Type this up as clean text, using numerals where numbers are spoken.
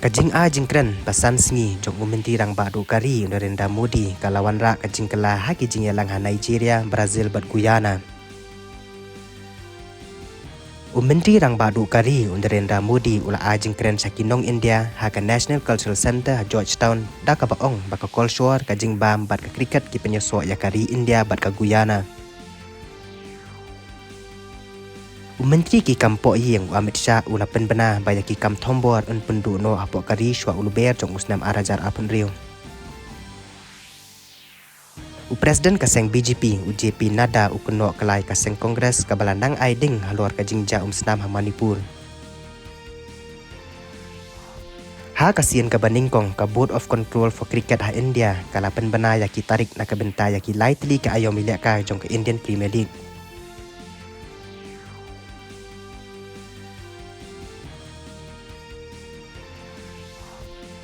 Kajing jingkren pasan sengi jong umenti rang badu kari Narendra Modi kalawan rak kajing kelah haki jing yalang ha Nigeria, Brazil bat Guyana. Umenti rang badu kari Narendra Modi ula jingkren sakinong India haka National Cultural Center Georgetown da ka baong baka kolshor kajing bam bat ka kriket ki penyesuak ya kari India bat ka Guyana. Menteri ki kampok yang Amit Shah ula penbena baya ki kam thombor un pendu no apok kari shwa uluber jong usnam arajar apun riu. Presiden kaseng BJP JP Nada ukuno kelai kaseng Kongres kabalandang aiding haluar kajingja usnam ha Manipur. Ha kasian ka baningkong ka Board of Control for Cricket ha India kala penbena ya ki tarik na kabenta ya ki lightly ka ayo milyak ka jong ka Indian Premier League.